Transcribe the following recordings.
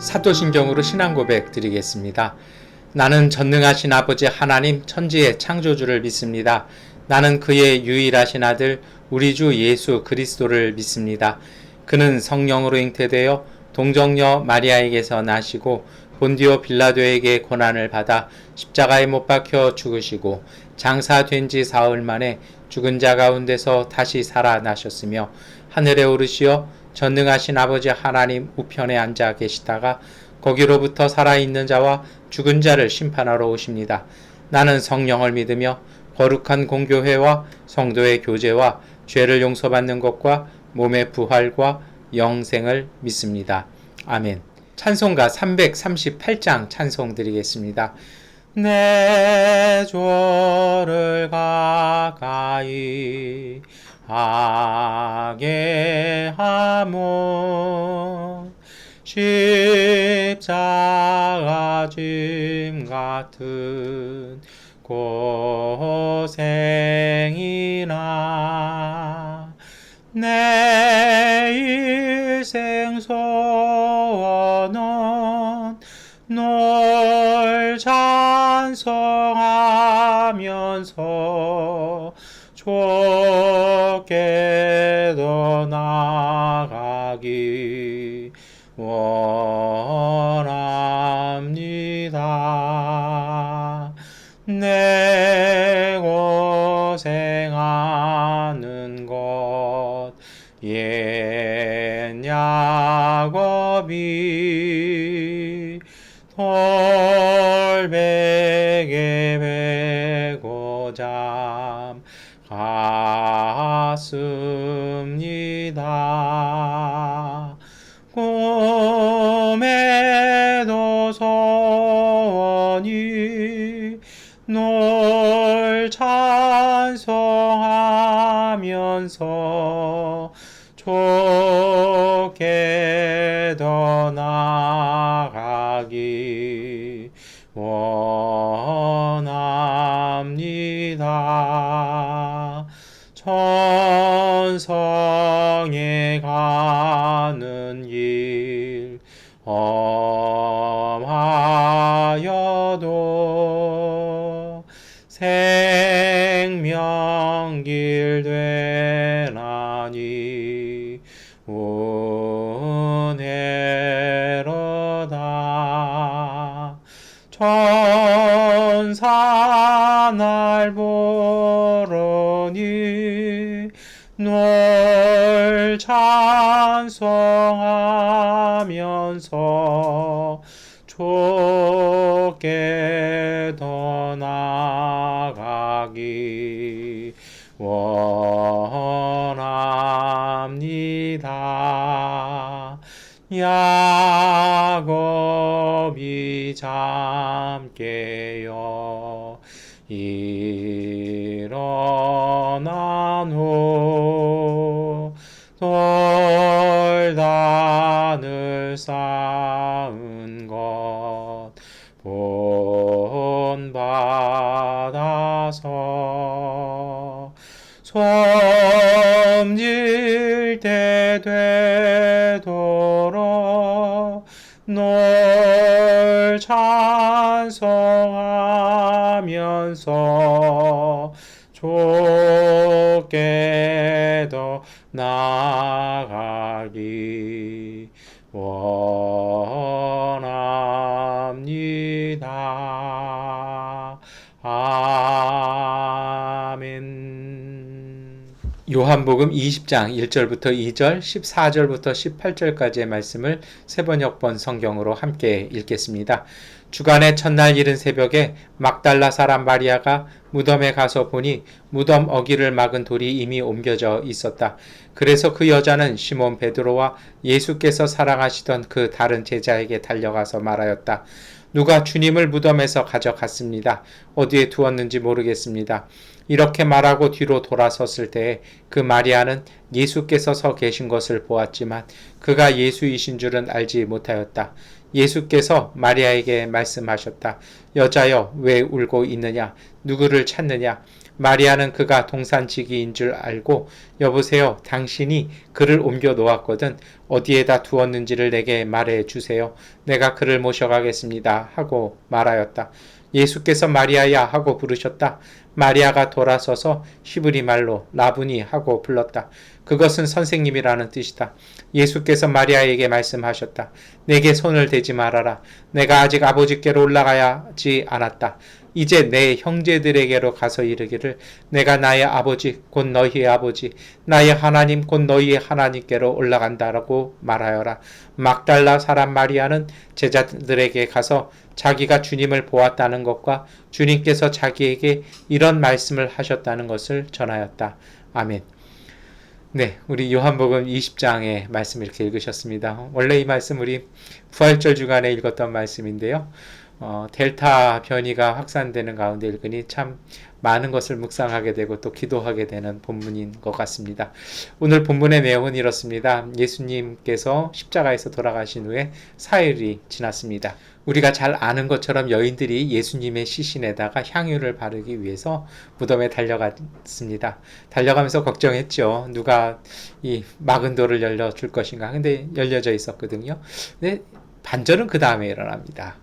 사도신경으로 신앙 고백 드리겠습니다. 나는 전능하신 아버지 하나님 천지의 창조주를 믿습니다. 나는 그의 유일하신 아들 우리 주 예수 그리스도를 믿습니다. 그는 성령으로 잉태되어 동정녀 마리아에게서 나시고 본디오 빌라도에게 고난을 받아 십자가에 못 박혀 죽으시고 장사된 지 사흘 만에 죽은 자 가운데서 다시 살아나셨으며 하늘에 오르시어 전능하신 아버지 하나님 우편에 앉아 계시다가 거기로부터 살아있는 자와 죽은 자를 심판하러 오십니다. 나는 성령을 믿으며 거룩한 공교회와 성도의 교제와 죄를 용서받는 것과 몸의 부활과 영생을 믿습니다. 아멘. 찬송가 338장 찬송 드리겠습니다. 내 조를 가까이 하게 하모 십자가 짐 같은 고생이나 내 일생 소원은 널 찬송하면서 좋게 더 나아가기 원합니다. 내 고생하는 것 옛 야곱이 돌베개 베고 잠갔습니다. 꿈에도 소원이 널 찬송하면서 좋게 더 나아가기 원합니다. 천성에 가는 길 험하여도 생명길 되나니 은혜로다. 천사 날 보러니 널 찬송하면서 좋게 더 나아가기 원합니다. 야곱이 잠 깨어 일어난 후 돌단을 쌓은 것 본받아서 섬길 때 되도록 널 찬송하면서 좋게 더 나아가기 원합니다. 아멘. 요한복음 20장 1절부터 2절, 14절부터 18절까지의 말씀을 세번역번 성경으로 함께 읽겠습니다. 주간의 첫날 이른 새벽에 막달라 사람 마리아가 무덤에 가서 보니 무덤 어귀를 막은 돌이 이미 옮겨져 있었다. 그래서 그 여자는 시몬 베드로와 예수께서 사랑하시던 그 다른 제자에게 달려가서 말하였다. 누가 주님을 무덤에서 가져갔습니다. 어디에 두었는지 모르겠습니다. 이렇게 말하고 뒤로 돌아섰을 때에 그 마리아는 예수께서 서 계신 것을 보았지만 그가 예수이신 줄은 알지 못하였다. 예수께서 마리아에게 말씀하셨다. 여자여, 왜 울고 있느냐? 누구를 찾느냐? 마리아는 그가 동산지기인 줄 알고 여보세요, 당신이 그를 옮겨 놓았거든. 어디에다 두었는지를 내게 말해 주세요. 내가 그를 모셔가겠습니다. 하고 말하였다. 예수께서 마리아야 하고 부르셨다. 마리아가 돌아서서 히브리 말로 라부니 하고 불렀다. 그것은 선생님이라는 뜻이다. 예수께서 마리아에게 말씀하셨다. 내게 손을 대지 말아라. 내가 아직 아버지께로 올라가야지 않았다. 이제 내 형제들에게로 가서 이르기를 내가 나의 아버지 곧 너희의 아버지 나의 하나님 곧 너희의 하나님께로 올라간다라고 말하여라. 막달라 사람 마리아는 제자들에게 가서 자기가 주님을 보았다는 것과 주님께서 자기에게 이런 말씀을 하셨다는 것을 전하였다. 아멘. 네, 우리 요한복음 20장의 말씀 이렇게 읽으셨습니다. 원래 이 말씀 우리 부활절 주간에 읽었던 말씀인데요. 델타 변이가 확산되는 가운데 읽으니 참 많은 것을 묵상하게 되고 또 기도하게 되는 본문인 것 같습니다. 오늘 본문의 내용은 이렇습니다. 예수님께서 십자가에서 돌아가신 후에 사흘이 지났습니다. 우리가 잘 아는 것처럼 여인들이 예수님의 시신에다가 향유를 바르기 위해서 무덤에 달려갔습니다. 달려가면서 걱정했죠. 누가 이 막은 돌을 열려줄 것인가. 근데 열려져 있었거든요. 근데 반전은 그 다음에 일어납니다.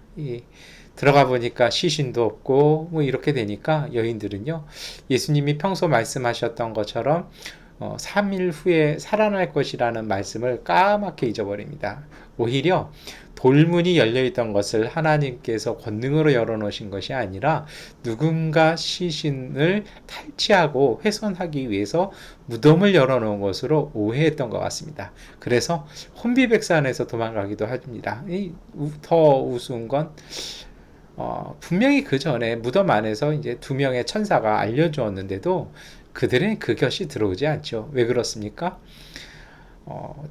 들어가 보니까 시신도 없고 뭐 이렇게 되니까 여인들은요, 예수님이 평소 말씀하셨던 것처럼 3일 후에 살아날 것이라는 말씀을 까맣게 잊어버립니다. 오히려 돌문이 열려있던 것을 하나님께서 권능으로 열어놓으신 것이 아니라 누군가 시신을 탈취하고 훼손하기 위해서 무덤을 열어놓은 것으로 오해했던 것 같습니다. 그래서 혼비백산에서 도망가기도 합니다. 더 우스운 건 분명히 그 전에 무덤 안에서 이제 2명의 천사가 알려주었는데도 그들은 그것이 들어오지 않죠. 왜 그렇습니까?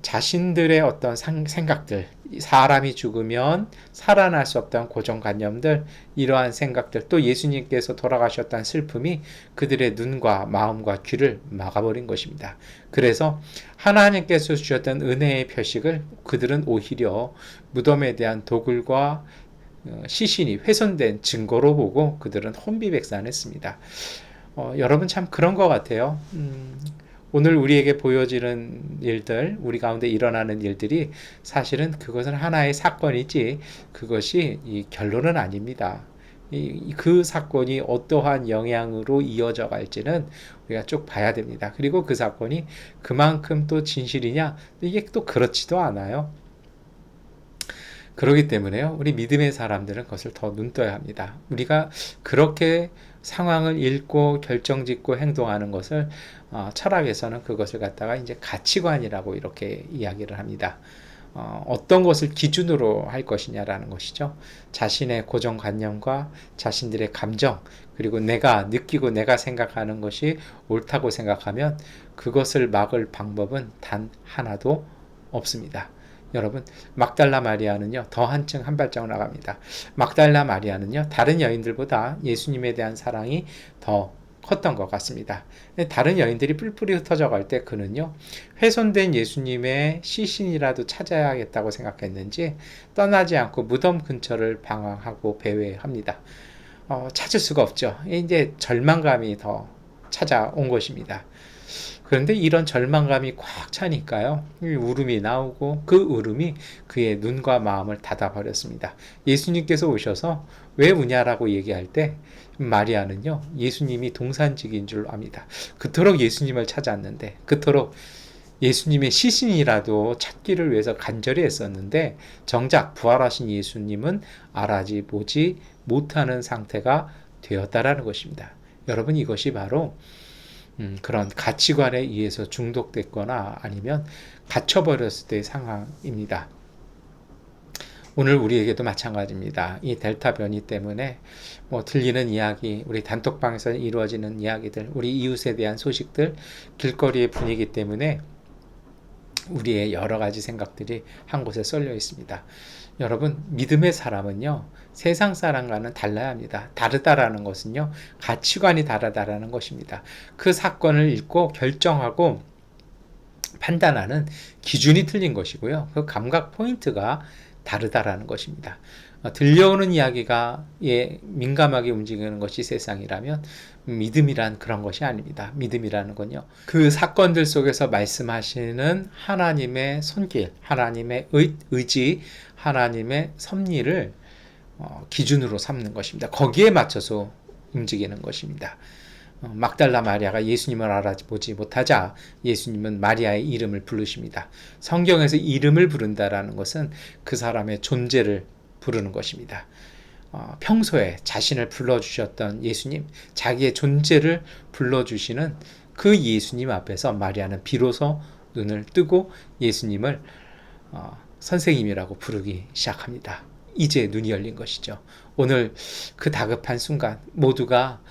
자신들의 어떤 생각들, 사람이 죽으면 살아날 수 없다는 고정관념들, 이러한 생각들, 또 예수님께서 돌아가셨다는 슬픔이 그들의 눈과 마음과 귀를 막아버린 것입니다. 그래서 하나님께서 주셨던 은혜의 표식을 그들은 오히려 무덤에 대한 도굴과 시신이 훼손된 증거로 보고 그들은 혼비백산했습니다. 여러분 참 그런 것 같아요. 오늘 우리에게 보여지는 일들, 우리 가운데 일어나는 일들이 사실은 그것은 하나의 사건이지 그것이 이 결론은 아닙니다. 그 사건이 어떠한 영향으로 이어져 갈지는 우리가 쭉 봐야 됩니다. 그리고 그 사건이 그만큼 또 진실이냐? 이게 또 그렇지도 않아요. 그렇기 때문에요, 우리 믿음의 사람들은 그것을 더 눈떠야 합니다. 우리가 그렇게 상황을 읽고 결정짓고 행동하는 것을 철학에서는 그것을 갖다가 이제 가치관이라고 이렇게 이야기를 합니다. 어떤 것을 기준으로 할 것이냐라는 것이죠. 자신의 고정관념과 자신들의 감정, 그리고 내가 느끼고 내가 생각하는 것이 옳다고 생각하면 그것을 막을 방법은 단 하나도 없습니다. 여러분, 막달라 마리아는요, 더 한층 한 발자국 나갑니다. 막달라 마리아는요, 다른 여인들보다 예수님에 대한 사랑이 더 컸던 것 같습니다. 다른 여인들이 뿔뿔이 흩어져 갈 때 그는요, 훼손된 예수님의 시신이라도 찾아야겠다고 생각했는지 떠나지 않고 무덤 근처를 방황하고 배회합니다. 찾을 수가 없죠. 이제 절망감이 더 찾아온 것입니다. 그런데 이런 절망감이 꽉 차니까요, 울음이 나오고 그 울음이 그의 눈과 마음을 닫아버렸습니다. 예수님께서 오셔서 왜 우냐라고 얘기할 때 마리아는요, 예수님이 동산직인 줄 압니다. 그토록 예수님을 찾았는데, 그토록 예수님의 시신이라도 찾기를 위해서 간절히 했었는데 정작 부활하신 예수님은 알아지 보지 못하는 상태가 되었다라는 것입니다. 여러분, 이것이 바로 그런 가치관에 의해서 중독됐거나 아니면 갇혀버렸을 때의 상황입니다. 오늘 우리에게도 마찬가지입니다. 이 델타 변이 때문에 들리는 이야기, 우리 단톡방에서 이루어지는 이야기들, 우리 이웃에 대한 소식들, 길거리의 분위기 때문에 우리의 여러 가지 생각들이 한 곳에 쏠려 있습니다. 여러분, 믿음의 사람은요, 세상 사람과는 달라야 합니다. 다르다라는 것은요, 가치관이 다르다라는 것입니다. 그 사건을 읽고 결정하고 판단하는 기준이 틀린 것이고요. 그 감각 포인트가 다르다라는 것입니다. 들려오는 이야기가 민감하게 움직이는 것이 세상이라면 믿음이란 그런 것이 아닙니다. 믿음이라는 건요, 그 사건들 속에서 말씀하시는 하나님의 손길, 하나님의 의지, 하나님의 섭리를 기준으로 삼는 것입니다. 거기에 맞춰서 움직이는 것입니다. 막달라 마리아가 예수님을 알아보지 못하자 예수님은 마리아의 이름을 부르십니다. 성경에서 이름을 부른다라는 것은 그 사람의 존재를 부르는 것입니다. 평소에 자신을 불러주셨던 예수님, 자기의 존재를 불러주시는 그 예수님 앞에서 마리아는 비로소 눈을 뜨고 예수님을 선생님이라고 부르기 시작합니다. 이제 눈이 열린 것이죠. 오늘 그 다급한 순간 모두가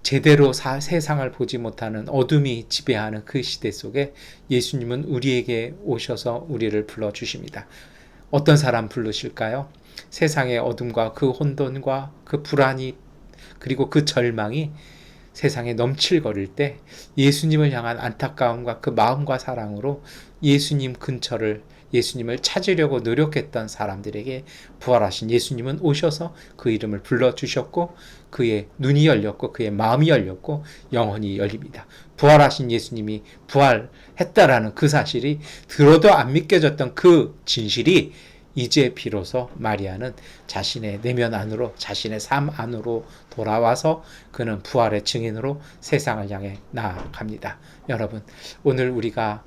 제대로 세상을 보지 못하는 어둠이 지배하는 그 시대 속에 예수님은 우리에게 오셔서 우리를 불러주십니다. 어떤 사람 부르실까요? 세상의 어둠과 그 혼돈과 그 불안이 그리고 그 절망이 세상에 넘칠거릴 때 예수님을 향한 안타까움과 그 마음과 사랑으로 예수님 근처를 예수님을 찾으려고 노력했던 사람들에게 부활하신 예수님은 오셔서 그 이름을 불러주셨고 그의 눈이 열렸고 그의 마음이 열렸고 영혼이 열립니다. 부활하신 예수님이 부활했다라는 그 사실이 들어도 안 믿겨졌던 그 진실이 이제 비로소 마리아는 자신의 내면 안으로 자신의 삶 안으로 돌아와서 그는 부활의 증인으로 세상을 향해 나아갑니다. 여러분, 오늘 우리가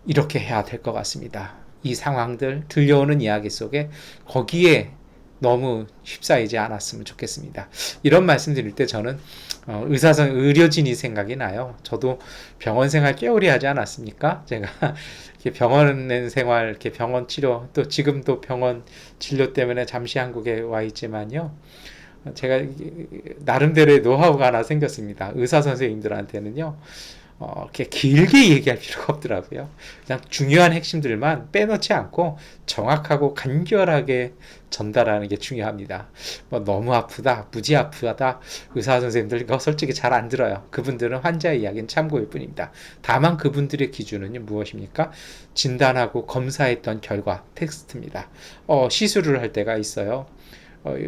이렇게 해야 될 것 같습니다. 이 상황들, 들려오는 이야기 속에 거기에 너무 휩싸이지 않았으면 좋겠습니다. 이런 말씀 드릴 때 저는 의료진이 생각이 나요. 저도 병원 생활 꽤 오래 하지 않았습니까? 제가 이렇게 병원 생활, 이렇게 병원 치료, 또 지금도 병원 진료 때문에 잠시 한국에 와 있지만요. 제가 나름대로의 노하우가 하나 생겼습니다. 의사 선생님들한테는요. 이렇게 길게 얘기할 필요가 없더라고요. 그냥 중요한 핵심들만 빼놓지 않고 정확하고 간결하게 전달하는 게 중요합니다. 너무 아프다, 무지 아프다, 의사 선생님들 이거 솔직히 잘 안 들어요. 그분들은 환자의 이야기는 참고일 뿐입니다. 다만 그분들의 기준은 무엇입니까? 진단하고 검사했던 결과, 텍스트입니다. 시술을 할 때가 있어요.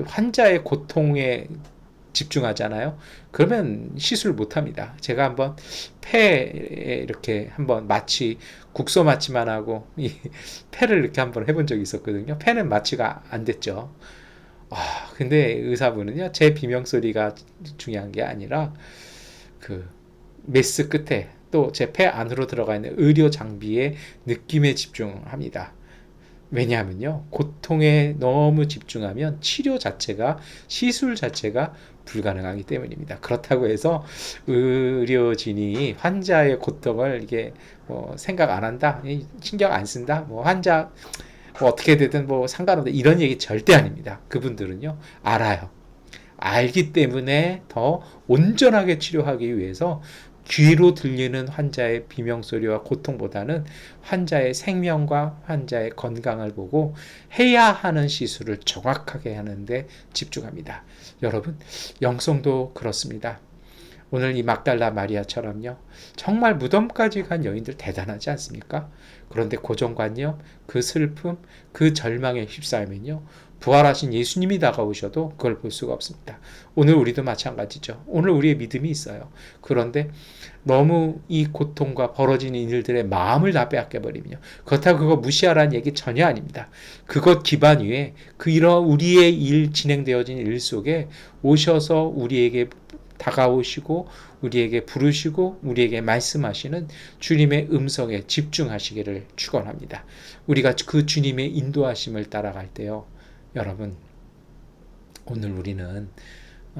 환자의 고통에 집중하잖아요. 그러면 시술 못합니다. 제가 한번 폐에 이렇게 한번 마취, 국소 마취만 하고 이 폐를 이렇게 한번 해본 적이 있었거든요. 폐는 마취가 안 됐죠. 근데 의사분은요, 제 비명 소리가 중요한 게 아니라 그 메스 끝에 또 제 폐 안으로 들어가 있는 의료 장비의 느낌에 집중합니다. 왜냐하면요, 고통에 너무 집중하면 치료 자체가, 시술 자체가 불가능하기 때문입니다. 그렇다고 해서 의료진이 환자의 고통을 이게 생각 안 한다, 신경 안 쓴다, 환자 어떻게 되든 상관없다, 이런 얘기 절대 아닙니다. 그분들은요, 알아요. 알기 때문에 더 온전하게 치료하기 위해서 귀로 들리는 환자의 비명소리와 고통보다는 환자의 생명과 환자의 건강을 보고 해야 하는 시술을 정확하게 하는데 집중합니다. 여러분, 영성도 그렇습니다. 오늘 이 막달라 마리아처럼요, 정말 무덤까지 간 여인들 대단하지 않습니까? 그런데 고정관념, 그 슬픔, 그 절망에 휩싸이면요, 부활하신 예수님이 다가오셔도 그걸 볼 수가 없습니다. 오늘 우리도 마찬가지죠. 오늘 우리의 믿음이 있어요. 그런데 너무 이 고통과 벌어지는 일들의 마음을 다 빼앗겨버리면요, 그렇다고 그거 무시하라는 얘기 전혀 아닙니다. 그것 기반 위에 이런 우리의 진행되어진 일 속에 오셔서 우리에게 다가오시고 우리에게 부르시고 우리에게 말씀하시는 주님의 음성에 집중하시기를 축원합니다. 우리가 그 주님의 인도하심을 따라갈 때요, 여러분, 오늘 우리는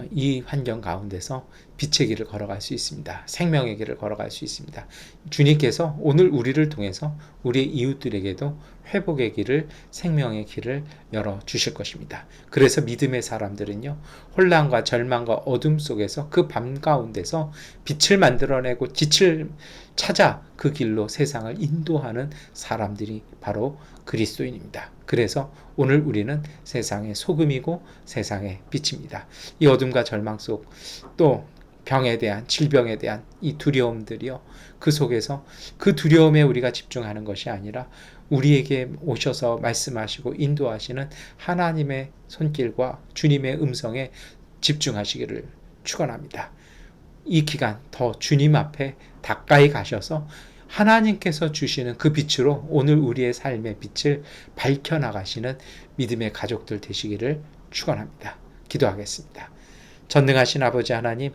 이 환경 가운데서 빛의 길을 걸어갈 수 있습니다. 생명의 길을 걸어갈 수 있습니다. 주님께서 오늘 우리를 통해서 우리 이웃들에게도 회복의 길을, 생명의 길을 열어주실 것입니다. 그래서 믿음의 사람들은요, 혼란과 절망과 어둠 속에서 그 밤 가운데서 빛을 만들어내고 빛을 찾아 그 길로 세상을 인도하는 사람들이 바로 그리스도인입니다. 그래서 오늘 우리는 세상의 소금이고 세상의 빛입니다. 이 어둠과 절망 속, 또 병에 대한, 질병에 대한 이 두려움들이요, 그 속에서 그 두려움에 우리가 집중하는 것이 아니라 우리에게 오셔서 말씀하시고 인도하시는 하나님의 손길과 주님의 음성에 집중하시기를 축원합니다. 이 기간 더 주님 앞에 가까이 가셔서 하나님께서 주시는 그 빛으로 오늘 우리의 삶의 빛을 밝혀나가시는 믿음의 가족들 되시기를 축원합니다. 기도하겠습니다. 전능하신 아버지 하나님,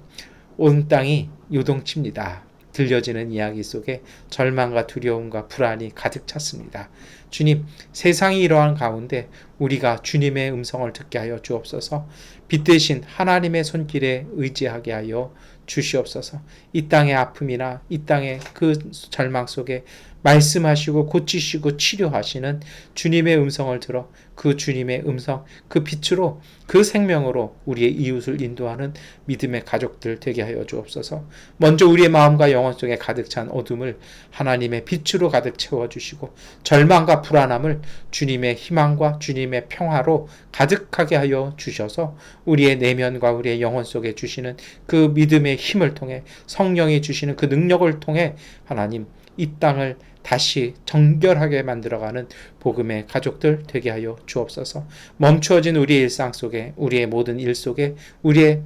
온 땅이 요동칩니다. 들려지는 이야기 속에 절망과 두려움과 불안이 가득 찼습니다. 주님, 세상이 이러한 가운데 우리가 주님의 음성을 듣게 하여 주옵소서. 빛 대신 하나님의 손길에 의지하게 하여 주시옵소서. 이 땅의 아픔이나 이 땅의 그 절망 속에 말씀하시고 고치시고 치료하시는 주님의 음성을 들어 그 주님의 음성, 그 빛으로 그 생명으로 우리의 이웃을 인도하는 믿음의 가족들 되게 하여 주옵소서. 먼저 우리의 마음과 영혼 속에 가득 찬 어둠을 하나님의 빛으로 가득 채워주시고 절망과 불안함을 주님의 희망과 주님의 평화로 가득하게 하여 주셔서 우리의 내면과 우리의 영혼 속에 주시는 그 믿음의 힘을 통해 성령이 주시는 그 능력을 통해 하나님 이 땅을 다시 정결하게 만들어가는 복음의 가족들 되게 하여 주옵소서. 멈추어진 우리의 일상 속에, 우리의 모든 일 속에, 우리의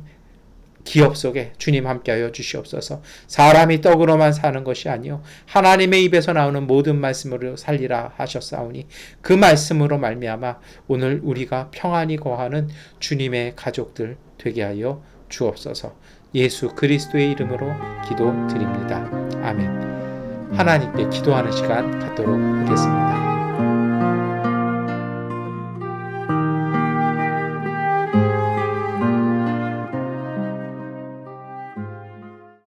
기업 속에 주님 함께하여 주시옵소서. 사람이 떡으로만 사는 것이 아니요 하나님의 입에서 나오는 모든 말씀으로 살리라 하셨사오니 그 말씀으로 말미암아 오늘 우리가 평안히 거하는 주님의 가족들 되게 하여 주옵소서. 예수 그리스도의 이름으로 기도드립니다. 아멘. 하나님께 기도하는 시간 갖도록 하겠습니다.